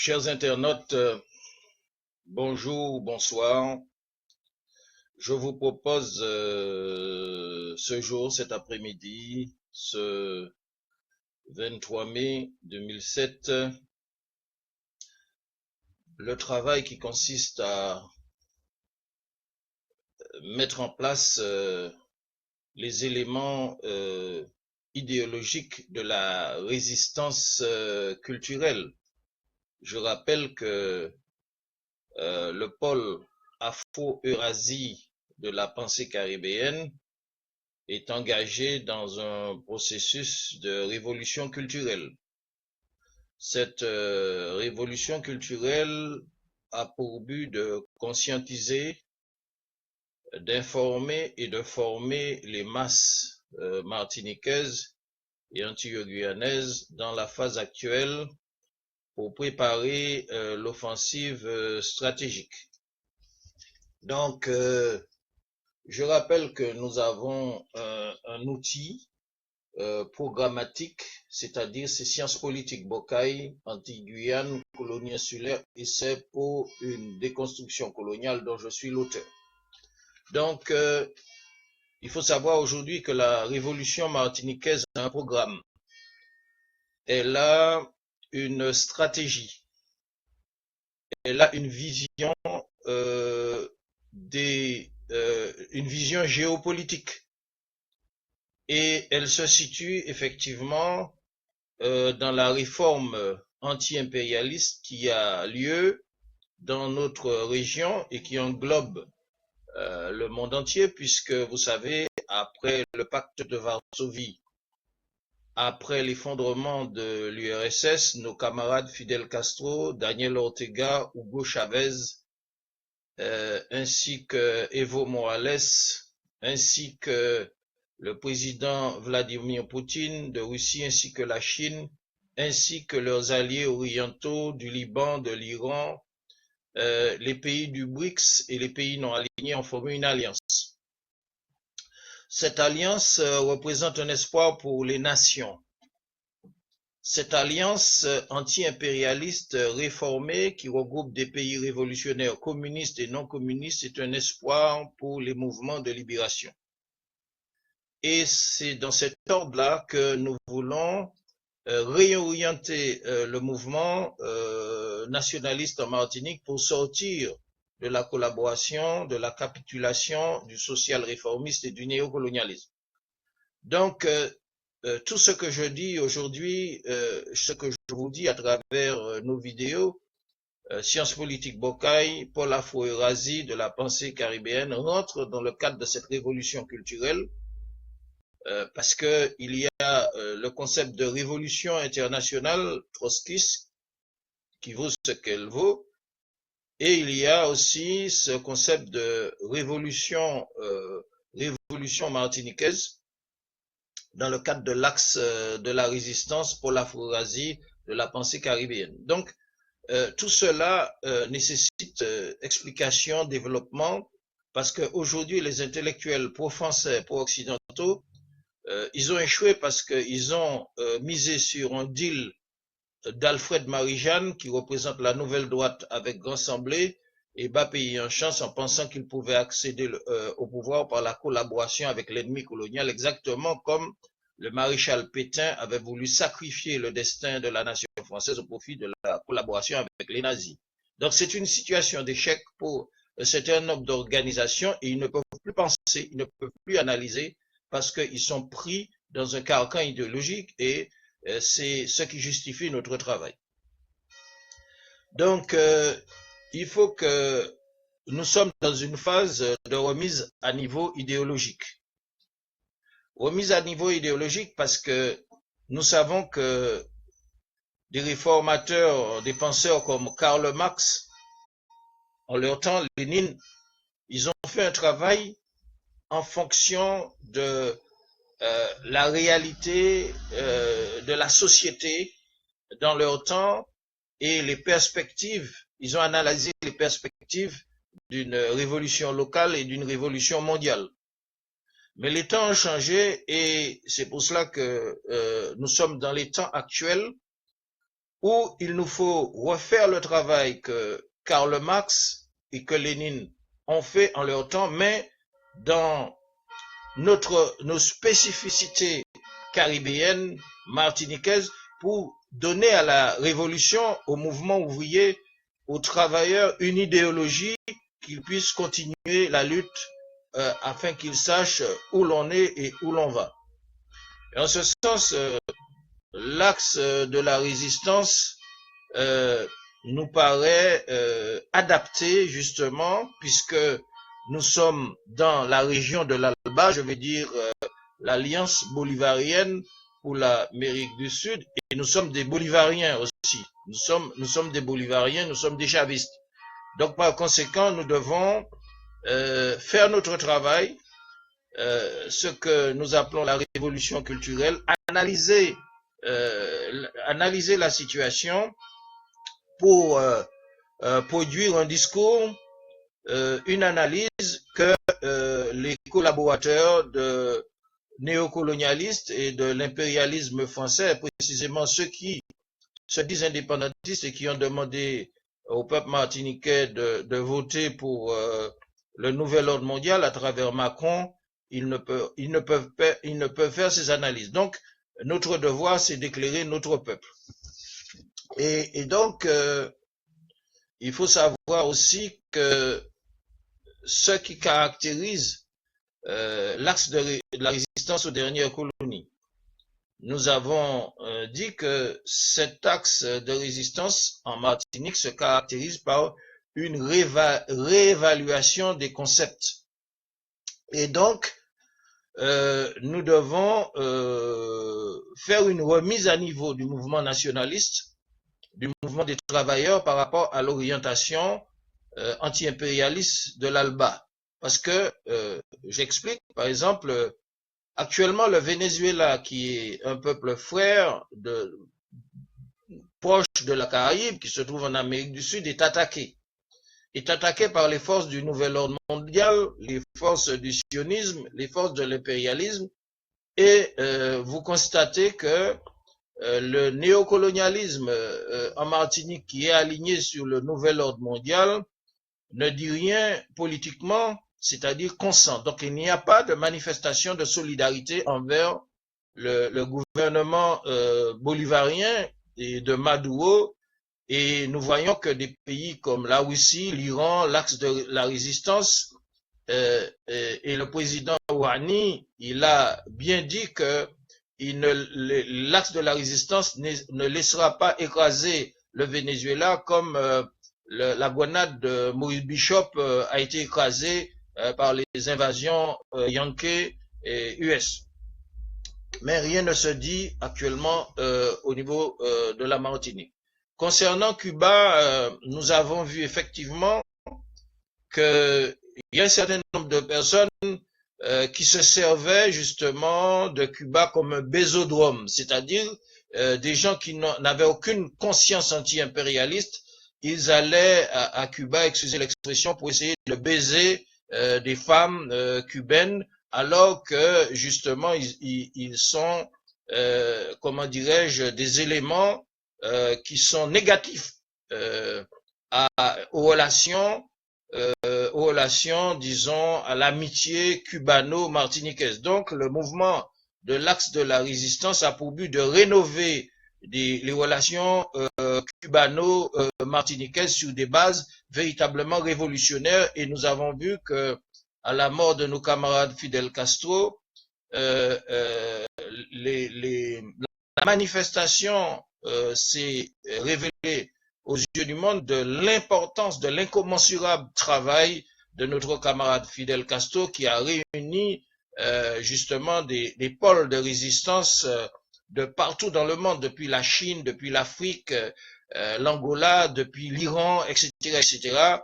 Chers internautes, bonjour, bonsoir. Je vous propose ce jour, cet après-midi, ce 23 mai 2007, le travail qui consiste à mettre en place les éléments idéologiques de la résistance culturelle. Je rappelle que le pôle Afro-Eurasie de la pensée caribéenne est engagé dans un processus de révolution culturelle. Cette révolution culturelle a pour but de conscientiser, d'informer et de former les masses martiniquaises et antillo-guyanaises dans la phase actuelle pour préparer l'offensive stratégique. Donc, je rappelle que nous avons un outil programmatique, c'est-à-dire c'est sciences politiques Bocaille, Antilles-Guyane, colonie insulaire, et c'est pour une déconstruction coloniale dont je suis l'auteur. Donc, il faut savoir aujourd'hui que la révolution martiniquaise a un programme. Elle a une stratégie. Elle a une vision une vision géopolitique. Et elle se situe effectivement dans la réforme anti-impérialiste qui a lieu dans notre région et qui englobe le monde entier, puisque vous savez, après le pacte de Varsovie, après l'effondrement de l'URSS, nos camarades Fidel Castro, Daniel Ortega, Hugo Chavez, ainsi que Evo Morales, ainsi que le président Vladimir Poutine de Russie, ainsi que la Chine, ainsi que leurs alliés orientaux du Liban, de l'Iran, les pays du BRICS et les pays non alignés ont formé une alliance. Cette alliance représente un espoir pour les nations. Cette alliance anti-impérialiste réformée qui regroupe des pays révolutionnaires communistes et non communistes est un espoir pour les mouvements de libération. Et c'est dans cet ordre-là que nous voulons réorienter le mouvement nationaliste en Martinique pour sortir de la collaboration, de la capitulation, du social réformiste et du néocolonialisme. Donc, tout ce que je dis aujourd'hui, ce que je vous dis à travers nos vidéos, Sciences politiques Bocaille, Pôle Afro-Eurasie de la pensée caribéenne, rentre dans le cadre de cette révolution culturelle, parce que il y a le concept de révolution internationale trotskiste qui vaut ce qu'elle vaut, et il y a aussi ce concept de révolution martiniquaise dans le cadre de l'axe de la résistance pour l'Afro-Eurasie de la pensée caribéenne. Donc, tout cela nécessite explication, développement, parce qu'aujourd'hui, les intellectuels pro-français, pro-occidentaux, ils ont échoué parce qu'ils ont misé sur un deal d'Alfred Marie-Jeanne qui représente la nouvelle droite avec Grand Semblé et bas pays en chance en pensant qu'ils pouvaient accéder au pouvoir par la collaboration avec l'ennemi colonial, exactement comme le maréchal Pétain avait voulu sacrifier le destin de la nation française au profit de la collaboration avec les nazis. Donc c'est une situation d'échec pour un certain nombre d'organisations et ils ne peuvent plus penser, ils ne peuvent plus analyser parce qu'ils sont pris dans un carcan idéologique et c'est ce qui justifie notre travail. Donc, il faut que nous sommes dans une phase de remise à niveau idéologique. Remise à niveau idéologique parce que nous savons que des réformateurs, des penseurs comme Karl Marx, en leur temps, Lénine, ils ont fait un travail en fonction de la réalité de la société dans leur temps et les perspectives, ils ont analysé les perspectives d'une révolution locale et d'une révolution mondiale. Mais les temps ont changé et c'est pour cela que nous sommes dans les temps actuels où il nous faut refaire le travail que Karl Marx et que Lénine ont fait en leur temps, mais dans nos spécificités caribéennes, martiniquaises, pour donner à la révolution, au mouvement ouvrier, aux travailleurs, une idéologie qu'ils puissent continuer la lutte afin qu'ils sachent où l'on est et où l'on va. Et en ce sens, l'axe de la résistance nous paraît adapté justement, puisque nous sommes dans la région de l'Alba, je veux dire l'Alliance bolivarienne pour l'Amérique du Sud, et nous sommes des bolivariens aussi. Nous sommes des bolivariens, nous sommes des chavistes. Donc par conséquent, nous devons faire notre travail, ce que nous appelons la révolution culturelle, analyser la situation pour produire un discours, une analyse que les collaborateurs de néocolonialistes et de l'impérialisme français, précisément ceux qui se disent indépendantistes et qui ont demandé au peuple martiniquais de voter pour le nouvel ordre mondial à travers Macron, ils ne peuvent faire ces analyses. Donc, notre devoir, c'est d'éclairer notre peuple. Et donc, il faut savoir aussi que ce qui caractérise l'axe de la résistance aux dernières colonies. Nous avons dit que cet axe de résistance en Martinique se caractérise par une réévaluation des concepts. Et donc, nous devons faire une remise à niveau du mouvement nationaliste, du mouvement des travailleurs par rapport à l'orientation anti-impérialiste de l'ALBA. Parce que, j'explique, par exemple, actuellement, le Venezuela, qui est un peuple frère proche de la Caraïbe, qui se trouve en Amérique du Sud, est attaqué. Est attaqué par les forces du nouvel ordre mondial, les forces du sionisme, les forces de l'impérialisme, et vous constatez que le néocolonialisme en Martinique, qui est aligné sur le nouvel ordre mondial, ne dit rien politiquement, c'est-à-dire consent. Donc il n'y a pas de manifestation de solidarité envers le gouvernement bolivarien et de Maduro, et nous voyons que des pays comme la Russie, l'Iran, l'axe de la résistance, et le président Rouhani, il a bien dit que l'axe de la résistance ne laissera pas écraser le Venezuela comme la grenade de Maurice Bishop a été écrasée par les invasions Yankee et US. Mais rien ne se dit actuellement au niveau de la Martinique. Concernant Cuba, nous avons vu effectivement qu'il y a un certain nombre de personnes qui se servaient justement de Cuba comme un bésodrome, c'est-à-dire des gens qui n'avaient aucune conscience anti-impérialiste. Ils allaient à Cuba, excusez l'expression, pour essayer de baiser des femmes cubaines, alors que justement ils sont, comment dirais-je, des éléments qui sont négatifs aux relations, disons, à l'amitié cubano-martiniquaise. Donc, le mouvement de l'axe de la résistance a pour but de rénover les relations cubano-martiniquaises sur des bases véritablement révolutionnaires. Et nous avons vu que, à la mort de nos camarades Fidel Castro, la manifestation s'est révélée aux yeux du monde de l'importance, de l'incommensurable travail de notre camarade Fidel Castro, qui a réuni justement des pôles de résistance de partout dans le monde, depuis la Chine, depuis l'Afrique, l'Angola, depuis l'Iran, etc., etc.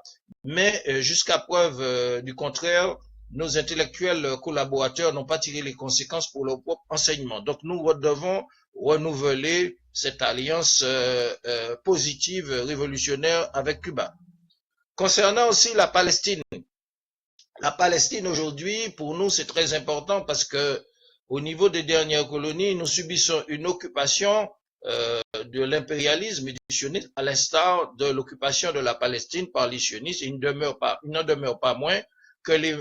Mais jusqu'à preuve du contraire, nos intellectuels collaborateurs n'ont pas tiré les conséquences pour leur propre enseignement. Donc nous devons renouveler cette alliance positive, révolutionnaire avec Cuba. Concernant aussi la Palestine aujourd'hui, pour nous, c'est très important parce que au niveau des dernières colonies, nous subissons une occupation de l'impérialisme et du sionisme, à l'instar de l'occupation de la Palestine par les sionistes. Il n'en demeure pas moins que les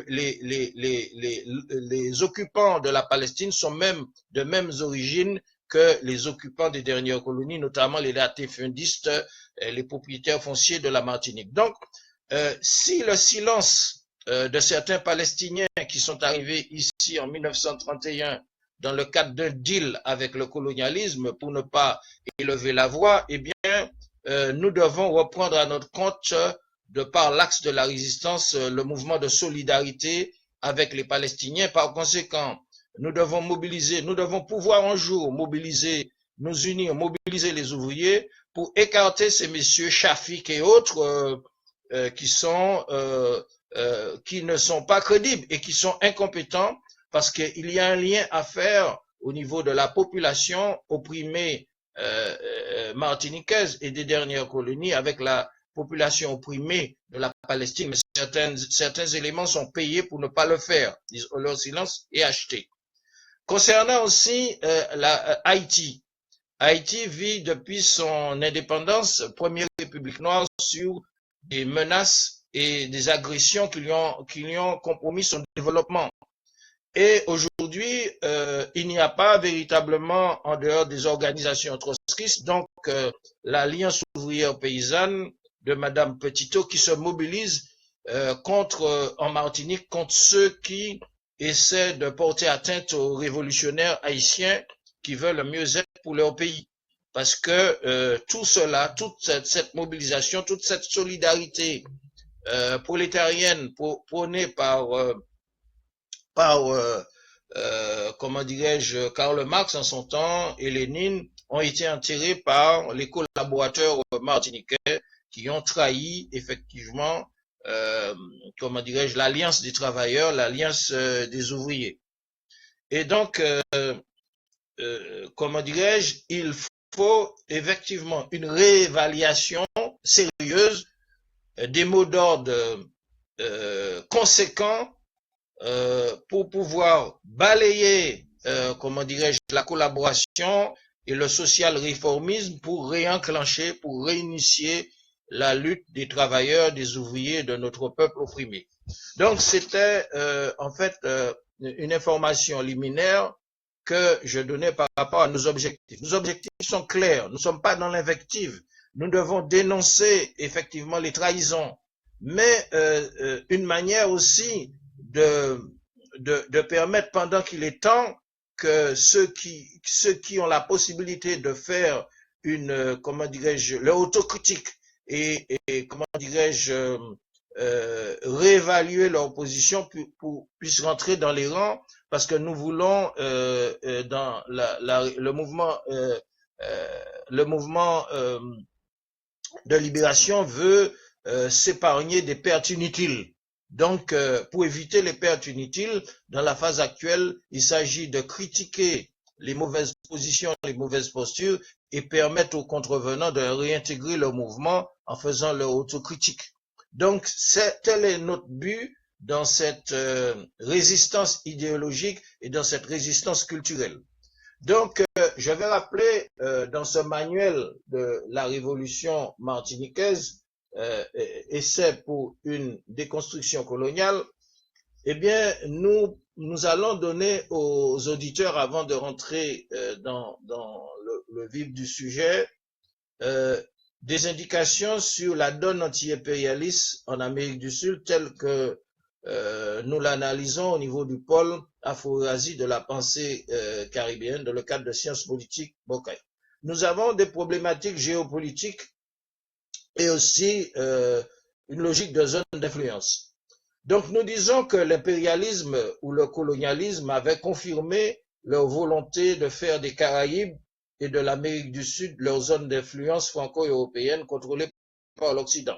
occupants de la Palestine sont même de mêmes origines que les occupants des dernières colonies, notamment les latifundistes, les propriétaires fonciers de la Martinique. Donc, si le silence de certains Palestiniens qui sont arrivés ici en 1931 dans le cadre d'un deal avec le colonialisme pour ne pas élever la voix, eh bien, nous devons reprendre à notre compte, de par l'axe de la résistance, le mouvement de solidarité avec les Palestiniens. Par conséquent, nous devons mobiliser, nous devons pouvoir un jour mobiliser, nous unir, mobiliser les ouvriers pour écarter ces messieurs Chafik et autres qui ne sont pas crédibles et qui sont incompétents, parce qu'il y a un lien à faire au niveau de la population opprimée martiniquaise et des dernières colonies avec la population opprimée de la Palestine. Mais certains éléments sont payés pour ne pas le faire. Leur silence est acheté. Concernant aussi Haïti. Haïti vit depuis son indépendance, première république noire, sur des menaces et des agressions qui lui ont compromis son développement. Et aujourd'hui, il n'y a pas véritablement, en dehors des organisations trotskistes, donc l'Alliance ouvrière paysanne de Madame Petitot qui se mobilise en Martinique, contre ceux qui essaient de porter atteinte aux révolutionnaires haïtiens qui veulent le mieux-être pour leur pays. Parce que tout cela, toute cette mobilisation, toute cette solidarité prolétarienne prônée par comment dirais-je, Karl Marx en son temps et Lénine, ont été enterrés par les collaborateurs martiniquais qui ont trahi effectivement, comment dirais-je, l'alliance des travailleurs, l'alliance des ouvriers. Et donc, comment dirais-je, il faut effectivement une réévaluation sérieuse des mots d'ordre conséquents pour pouvoir balayer, comment dirais-je, la collaboration et le social réformisme pour réenclencher, pour réinitier la lutte des travailleurs, des ouvriers de notre peuple opprimé. Donc c'était en fait une information liminaire que je donnais par rapport à nos objectifs. Nos objectifs sont clairs, nous ne sommes pas dans l'invective. Nous devons dénoncer effectivement les trahisons, mais une manière aussi de permettre, pendant qu'il est temps, que ceux qui ont la possibilité de faire une, comment dirais-je, leur autocritique et comment dirais-je, réévaluer leur position puissent rentrer dans les rangs, parce que nous voulons dans le mouvement de libération veut s'épargner des pertes inutiles. Donc, pour éviter les pertes inutiles, dans la phase actuelle, il s'agit de critiquer les mauvaises positions, les mauvaises postures et permettre aux contrevenants de réintégrer leur mouvement en faisant leur autocritique. Donc, tel est notre but dans cette résistance idéologique et dans cette résistance culturelle. Donc, je vais rappeler dans ce manuel de la révolution martiniquaise, essai pour une déconstruction coloniale, eh bien, nous allons donner aux auditeurs, avant de rentrer dans le vif du sujet, des indications sur la donne anti-impérialiste en Amérique du Sud, telle que nous l'analysons au niveau du pôle Afro-Eurasie de la pensée caribéenne, dans le cadre de sciences politiques Bocaille. Nous avons des problématiques géopolitiques et aussi une logique de zone d'influence. Donc nous disons que l'impérialisme ou le colonialisme avait confirmé leur volonté de faire des Caraïbes et de l'Amérique du Sud leur zone d'influence franco-européenne contrôlée par l'Occident.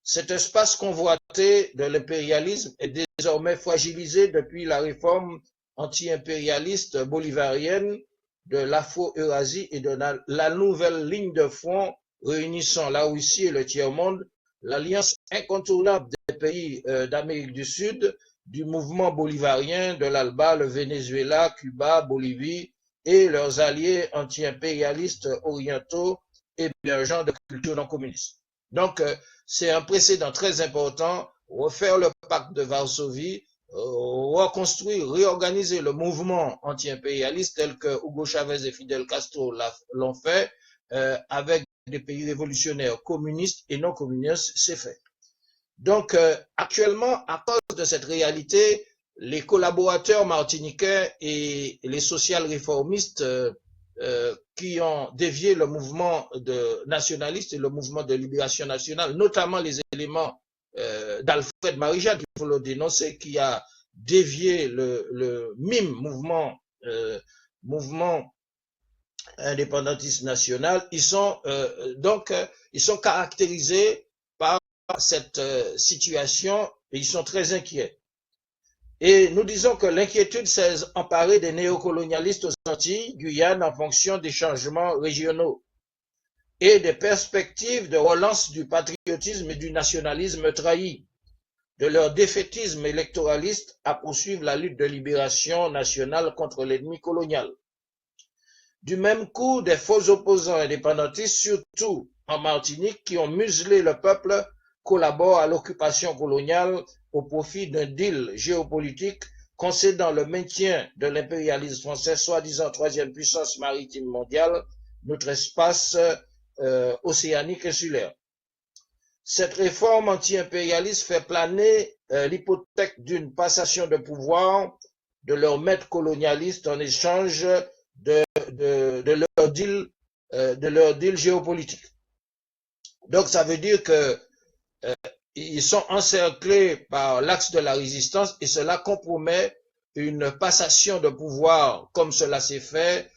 Cet espace convoité de l'impérialisme est désormais fragilisé depuis la réforme anti-impérialiste bolivarienne de l'Afro-Eurasie et de la nouvelle ligne de front réunissant la Russie et le tiers-monde, l'alliance incontournable des pays d'Amérique du Sud, du mouvement bolivarien, de l'ALBA, le Venezuela, Cuba, Bolivie et leurs alliés anti-impérialistes orientaux émergents de culture non communiste. Donc, c'est un précédent très important, refaire le pacte de Varsovie, reconstruire, réorganiser le mouvement anti-impérialiste tel que Hugo Chavez et Fidel Castro l'ont fait, avec des pays révolutionnaires communistes et non communistes, c'est fait. Donc, actuellement, à cause de cette réalité, les collaborateurs martiniquais et les social-réformistes qui ont dévié le mouvement nationaliste et le mouvement de libération nationale, notamment les éléments d'Alfred Marie-Jacques, il faut le dénoncer, qui a dévié le MIM, mouvement indépendantiste national, ils sont caractérisés par cette situation et ils sont très inquiets. Et nous disons que l'inquiétude s'est emparée des néocolonialistes aux Antilles, Guyane, en fonction des changements régionaux et des perspectives de relance du patriotisme et du nationalisme trahi, de leur défaitisme électoraliste à poursuivre la lutte de libération nationale contre l'ennemi colonial. Du même coup, des faux opposants indépendantistes, surtout en Martinique, qui ont muselé le peuple, collaborent à l'occupation coloniale au profit d'un deal géopolitique concédant le maintien de l'impérialisme français, soi-disant troisième puissance maritime mondiale, notre espace océanique insulaire. Cette réforme anti-impérialiste fait planer l'hypothèque d'une passation de pouvoir de leurs maîtres colonialistes en échange de leur deal géopolitique. Donc, ça veut dire que ils sont encerclés par l'axe de la résistance et cela compromet une passation de pouvoir comme cela s'est fait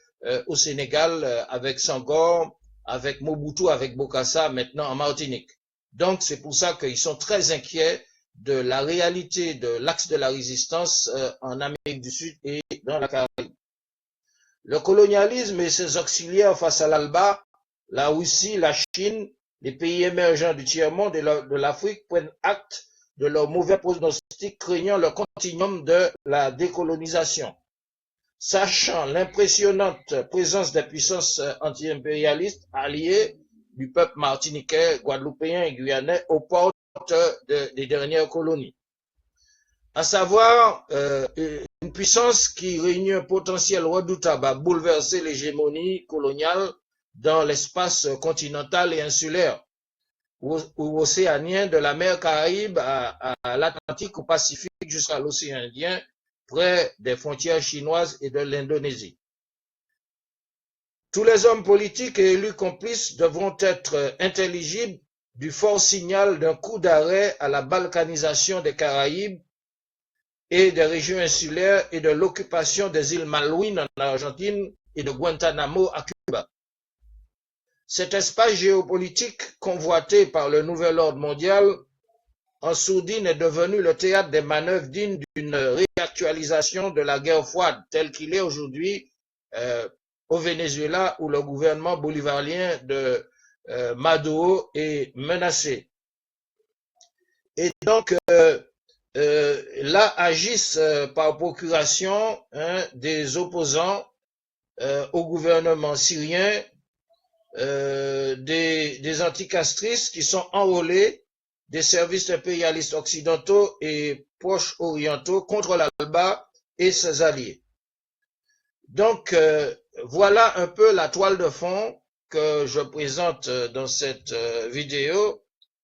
au Sénégal avec Senghor, avec Mobutu, avec Bokassa, maintenant en Martinique. Donc, c'est pour ça qu'ils sont très inquiets de la réalité de l'axe de la résistance en Amérique du Sud et dans la Caraïbe. Le colonialisme et ses auxiliaires face à l'ALBA, la Russie, la Chine, les pays émergents du tiers-monde et de l'Afrique prennent acte de leur mauvais pronostic, craignant le continuum de la décolonisation. Sachant l'impressionnante présence des puissances anti-impérialistes alliées du peuple martiniquais, guadeloupéen et guyanais aux portes des dernières colonies. À savoir, une puissance qui réunit un potentiel redoutable à bouleverser l'hégémonie coloniale dans l'espace continental et insulaire ou océanien, de la mer Caraïbe à l'Atlantique, au Pacifique jusqu'à l'océan Indien, près des frontières chinoises et de l'Indonésie. Tous les hommes politiques et élus complices devront être intelligibles du fort signal d'un coup d'arrêt à la balkanisation des Caraïbes et des régions insulaires et de l'occupation des îles Malouines en Argentine et de Guantanamo à Cuba. Cet espace géopolitique convoité par le nouvel ordre mondial en sourdine est devenu le théâtre des manœuvres dignes d'une réactualisation de la guerre froide tel qu'il est aujourd'hui au Venezuela où le gouvernement bolivarien de Maduro est menacé. Et donc, là agissent par procuration des opposants au gouvernement syrien, des anticastristes qui sont enrôlés des services impérialistes occidentaux et proches orientaux contre l'ALBA et ses alliés. Donc, voilà un peu la toile de fond que je présente dans cette vidéo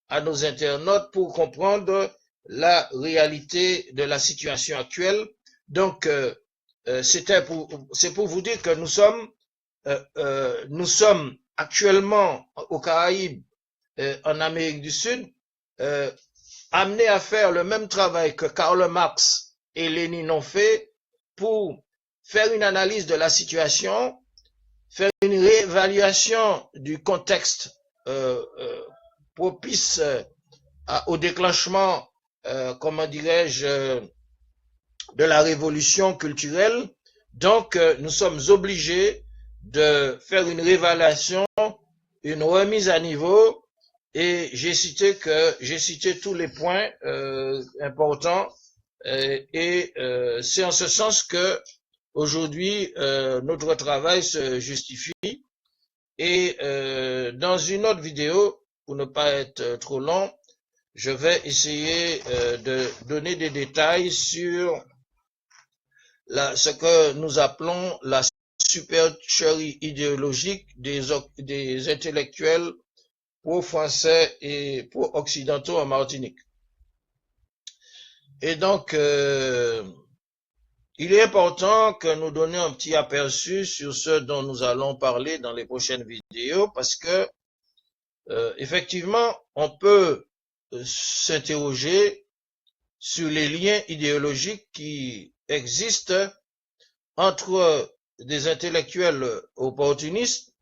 à nos internautes pour comprendre la réalité de la situation actuelle. Donc, c'est pour vous dire que nous sommes actuellement aux Caraïbes, en Amérique du Sud, amenés à faire le même travail que Karl Marx et Lénine ont fait pour faire une analyse de la situation, faire une réévaluation du contexte propice au déclenchement, comment dirais-je, de la révolution culturelle. Donc, nous sommes obligés de faire une réévaluation, une remise à niveau, et j'ai cité tous les points importants, et c'est en ce sens que aujourd'hui, notre travail se justifie. Et dans une autre vidéo, pour ne pas être trop long, je vais essayer de donner des détails sur ce que nous appelons la supercherie idéologique des intellectuels pro-français et pro-occidentaux en Martinique. Et donc, il est important que nous donnions un petit aperçu sur ce dont nous allons parler dans les prochaines vidéos parce que, effectivement, on peut s'interroger sur les liens idéologiques qui existent entre des intellectuels opportunistes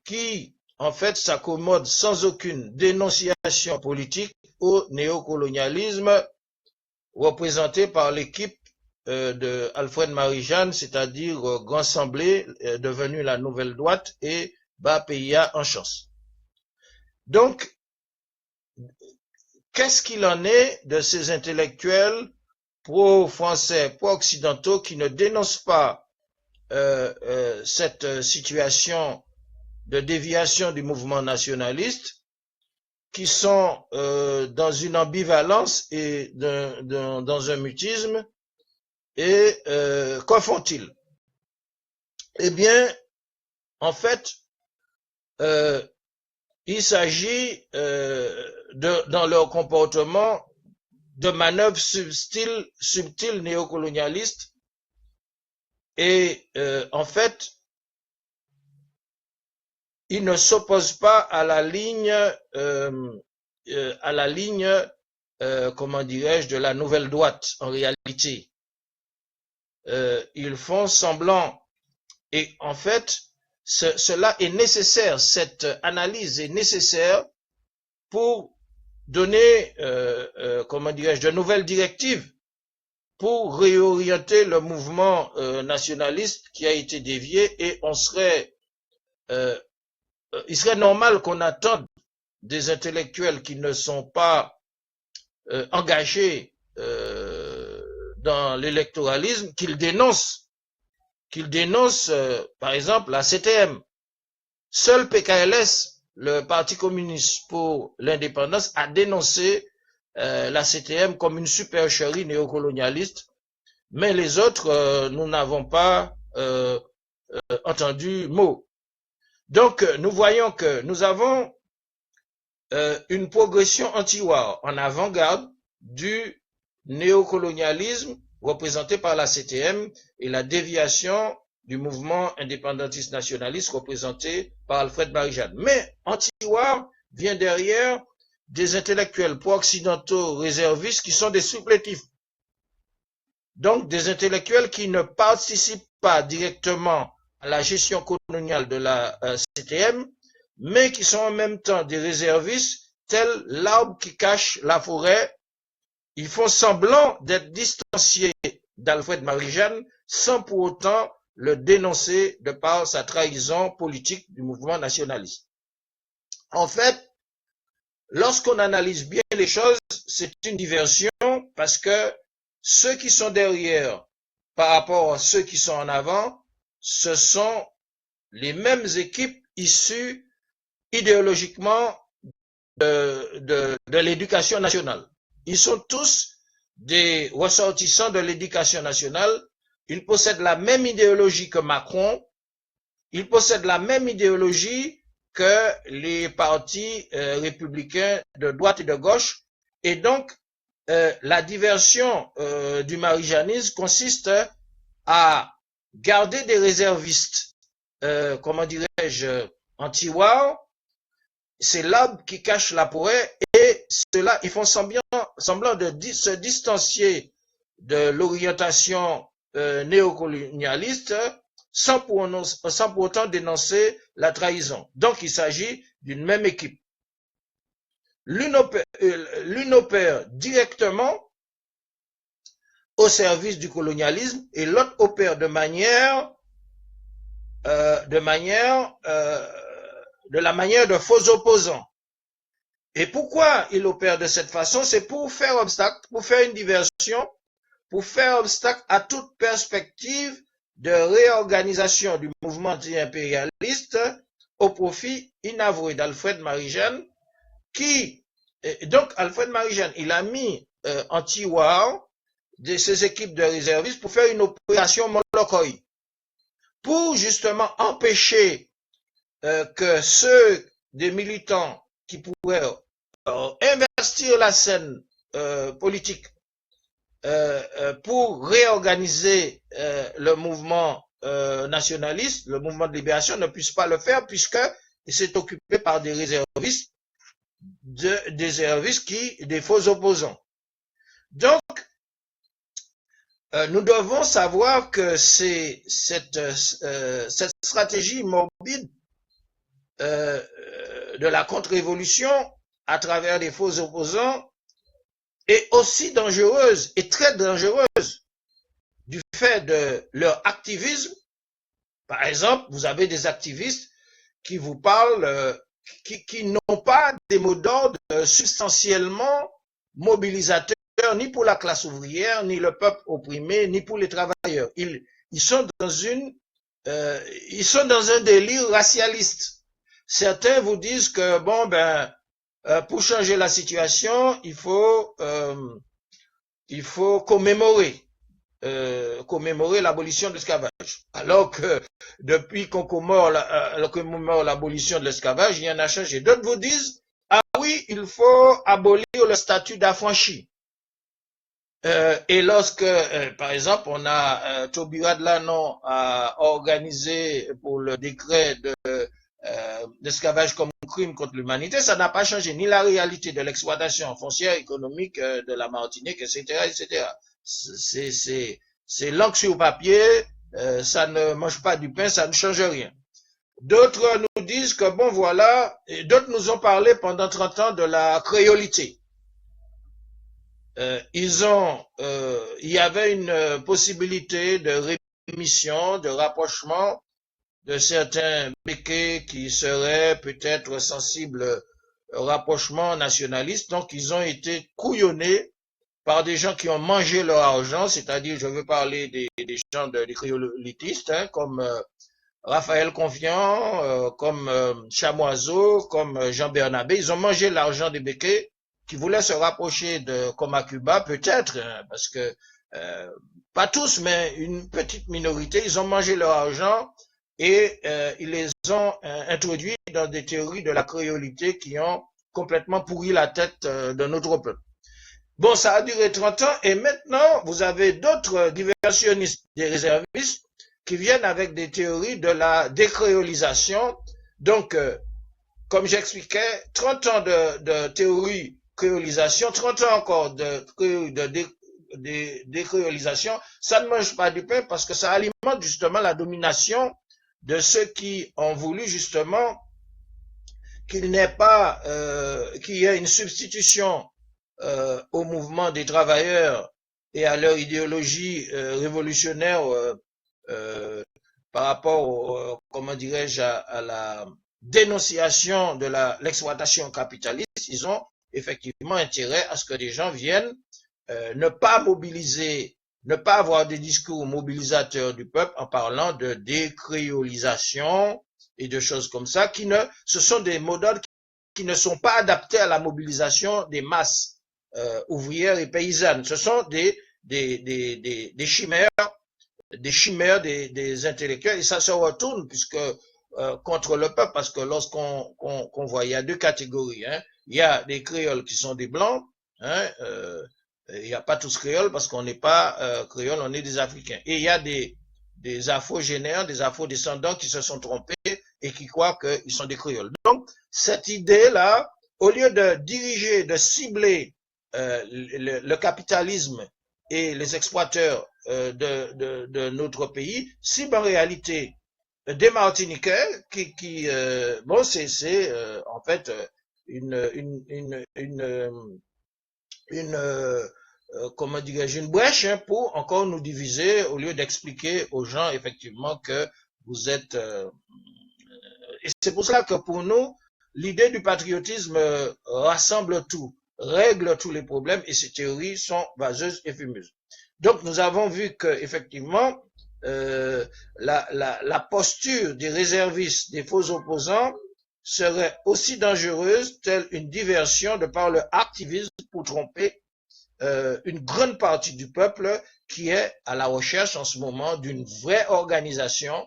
qui, en fait, s'accommodent sans aucune dénonciation politique au néocolonialisme représenté par l'équipe de Alfred Marie-Jeanne, c'est-à-dire Grand Semblé, devenu la Nouvelle Droite, et Bas-PIA en chance. Donc, qu'est-ce qu'il en est de ces intellectuels pro-français, pro-occidentaux qui ne dénoncent pas cette situation de déviation du mouvement nationaliste, qui sont dans une ambivalence et dans un mutisme, et qu'en font-ils? Eh bien, en fait, il s'agit dans leur comportement de manœuvres subtiles néocolonialistes et en fait, ils ne s'opposent pas à la ligne, comment dirais-je, de la nouvelle droite en réalité. Ils font semblant et en fait, cela est nécessaire, cette analyse est nécessaire pour donner, comment dirais-je, de nouvelles directives pour réorienter le mouvement nationaliste qui a été dévié et il serait normal qu'on attende des intellectuels qui ne sont pas engagés dans l'électoralisme qu'ils dénoncent par exemple la CTM. Seul PKLS, le Parti communiste pour l'indépendance, a dénoncé la CTM comme une supercherie néocolonialiste, mais les autres, nous n'avons pas entendu mot. Donc, nous voyons que nous avons une progression anti-war en avant-garde du néocolonialisme représenté par la CTM et la déviation du mouvement indépendantiste nationaliste représenté par Alfred Marie-Jeanne. Mais anti-war vient derrière des intellectuels pro-occidentaux réservistes qui sont des supplétifs. Donc des intellectuels qui ne participent pas directement à la gestion coloniale de la CTM, mais qui sont en même temps des réservistes tels l'arbre qui cache la forêt. Ils font semblant d'être distanciés d'Alfred Marie-Jeanne sans pour autant le dénoncer de par sa trahison politique du mouvement nationaliste. En fait, lorsqu'on analyse bien les choses, c'est une diversion parce que ceux qui sont derrière par rapport à ceux qui sont en avant, ce sont les mêmes équipes issues idéologiquement de l'éducation nationale. Ils sont tous des ressortissants de l'éducation nationale. Ils possèdent la même idéologie que Macron. Ils possèdent la même idéologie que les partis républicains de droite et de gauche. Et donc, la diversion du marie-jeannisme consiste à garder des réservistes, comment dirais-je, anti-war. C'est l'arbre qui cache la forêt et cela, ils font semblant de se distancier de l'orientation néocolonialiste sans pour autant dénoncer la trahison. Donc, il s'agit d'une même équipe. L'une opère directement au service du colonialisme et l'autre opère de la manière de faux opposants. Et pourquoi il opère de cette façon? C'est pour faire obstacle, pour faire une diversion, pour faire obstacle à toute perspective de réorganisation du mouvement anti-impérialiste au profit inavoué d'Alfred Marie-Jeanne, donc Alfred Marie-Jeanne, il a mis en tiroir de ses équipes de réservistes pour faire une opération Molokoï, pour justement empêcher que ceux des militants qui pourraient investir la scène politique pour réorganiser le mouvement nationaliste, le mouvement de libération, ne puissent pas le faire puisqu'il s'est occupé par des réservistes, des faux opposants. Donc, nous devons savoir que cette stratégie morbide de la contre-révolution à travers des faux opposants est aussi dangereuse et très dangereuse du fait de leur activisme. Par exemple, vous avez des activistes qui vous parlent, qui n'ont pas des mots d'ordre substantiellement mobilisateurs ni pour la classe ouvrière, ni le peuple opprimé, ni pour les travailleurs. Ils sont dans un délire racialiste. Certains vous disent que bon pour changer la situation, il faut commémorer l'abolition de l'esclavage. Alors que depuis qu'on commémore l'abolition de l'esclavage, rien n'a changé. D'autres vous disent, ah oui, il faut abolir le statut d'affranchi. Et lorsque, par exemple, on a Taubira Delanon a organisé pour le décret d'esclavage comme crime contre l'humanité, ça n'a pas changé ni la réalité de l'exploitation foncière économique de la Martinique, etc., etc. C'est l'encre sur papier, ça ne mange pas du pain, ça ne change rien. D'autres nous disent que bon voilà, et d'autres nous ont parlé pendant 30 ans de la créolité. Il y avait une possibilité de rémission, de rapprochement de certains béquets qui seraient peut-être sensibles au rapprochement nationaliste. Donc, ils ont été couillonnés par des gens qui ont mangé leur argent, c'est-à-dire, je veux parler des gens des créolitistes, hein, comme Raphaël Confiant, comme Chamoiseau, comme Jean Bernabé. Ils ont mangé l'argent des béquets qui voulaient se rapprocher de Coma-Cuba, peut-être, hein, parce que pas tous, mais une petite minorité, ils ont mangé leur argent et ils les ont introduits dans des théories de la créolité qui ont complètement pourri la tête de notre peuple. Bon, ça a duré 30 ans et maintenant, vous avez d'autres diversionnistes, des réservistes, qui viennent avec des théories de la décréolisation. Donc, comme j'expliquais, 30 ans de théorie créolisation, 30 ans encore de décréolisation, ça ne mange pas du pain parce que ça alimente justement la domination de ceux qui ont voulu justement qu'il n'y ait pas, qu'il y ait une substitution au mouvement des travailleurs et à leur idéologie révolutionnaire par rapport, comment dirais-je, à la dénonciation de l'exploitation capitaliste. Ils ont effectivement intérêt à ce que des gens viennent ne pas mobiliser, ne pas avoir des discours mobilisateurs du peuple en parlant de décréolisation et de choses comme ça, ce sont des modèles qui ne sont pas adaptés à la mobilisation des masses ouvrières et paysannes. Ce sont des chimères, des intellectuels, et ça se retourne puisque contre le peuple, parce que lorsqu'on voit, il y a deux catégories, hein. Il y a des créoles qui sont des blancs, hein, il n'y a pas tous créoles parce qu'on n'est pas créoles, on est des Africains. Et il y a des afro-génères, des afro-descendants qui se sont trompés et qui croient qu'ils sont des créoles. Donc, cette idée-là, au lieu de diriger, de cibler le capitalisme et les exploiteurs de notre pays, cible en réalité des Martiniquais qui bon, c'est en fait comment dirais-je, une brèche, hein, pour encore nous diviser au lieu d'expliquer aux gens effectivement que vous êtes et c'est pour cela que pour nous l'idée du patriotisme rassemble tout, règle tous les problèmes, et ces théories sont vaseuses et fumeuses. Donc, nous avons vu que effectivement, la posture des réservistes, des faux opposants, serait aussi dangereuse, telle une diversion de par leur activisme pour tromper une grande partie du peuple qui est à la recherche en ce moment d'une vraie organisation,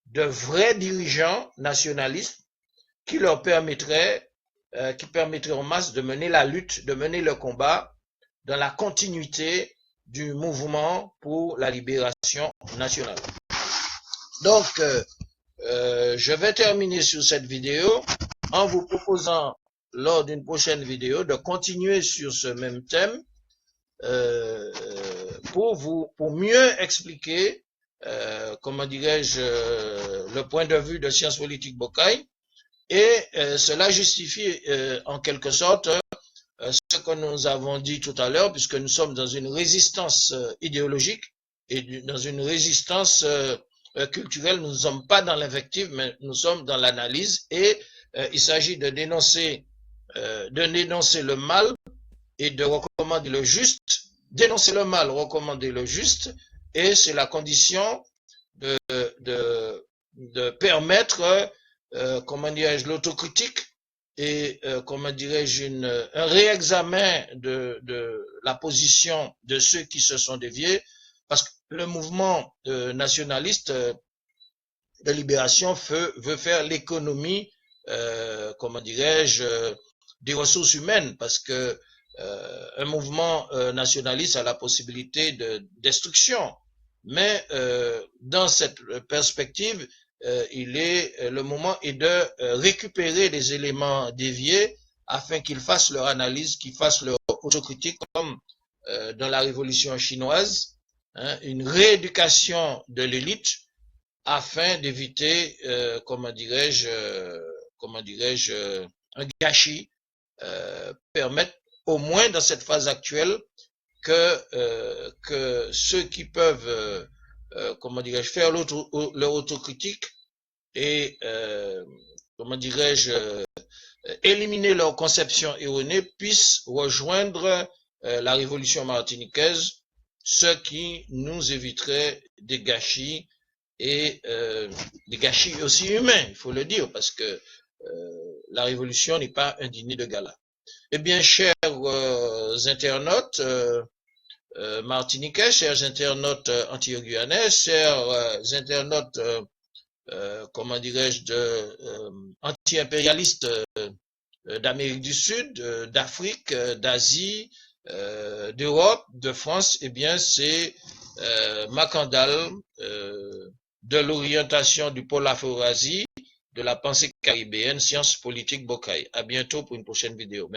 de vrais dirigeants nationalistes qui leur permettraient, qui permettraient en masse de mener la lutte, de mener le combat dans la continuité du mouvement pour la libération nationale. Donc, je vais terminer sur cette vidéo en vous proposant, lors d'une prochaine vidéo, de continuer sur ce même thème pour mieux expliquer, comment dirais-je, le point de vue de Sciences Politiques Bocaille, et cela justifie en quelque sorte ce que nous avons dit tout à l'heure, puisque nous sommes dans une résistance idéologique et dans une résistance culturelle. Nous ne sommes pas dans l'invective, mais nous sommes dans l'analyse, et il s'agit de dénoncer le mal et de recommander le juste. Dénoncer le mal, recommander le juste, et c'est la condition de permettre, comment dirais-je, l'autocritique et, comment dirais-je, un réexamen de la position de ceux qui se sont déviés, parce que le mouvement nationaliste de libération veut faire l'économie, comment dirais-je, des ressources humaines, parce que un mouvement nationaliste a la possibilité de destruction. Mais dans cette perspective, le moment est de récupérer les éléments déviés afin qu'ils fassent leur analyse, qu'ils fassent leur autocritique, comme dans la révolution chinoise, hein, une rééducation de l'élite afin d'éviter, comment dirais-je, un gâchis, permettre au moins dans cette phase actuelle que ceux qui peuvent, comment dirais-je, faire leur autocritique et, comment dirais-je, éliminer leur conception erronée puissent rejoindre la révolution martiniquaise, ce qui nous éviterait des gâchis, et des gâchis aussi humains, il faut le dire, parce que la révolution n'est pas un dîner de gala. Eh bien, chers internautes martiniquais, chers internautes antillo-guyanais, chers internautes, comment dirais-je, anti-impérialistes d'Amérique du Sud, d'Afrique, d'Asie, d'Europe, de France, eh bien, c'est Macandal, de l'orientation du pôle Afro-Eurasie, de la pensée caribéenne, Sciences Politiques Bocaille. À bientôt pour une prochaine vidéo.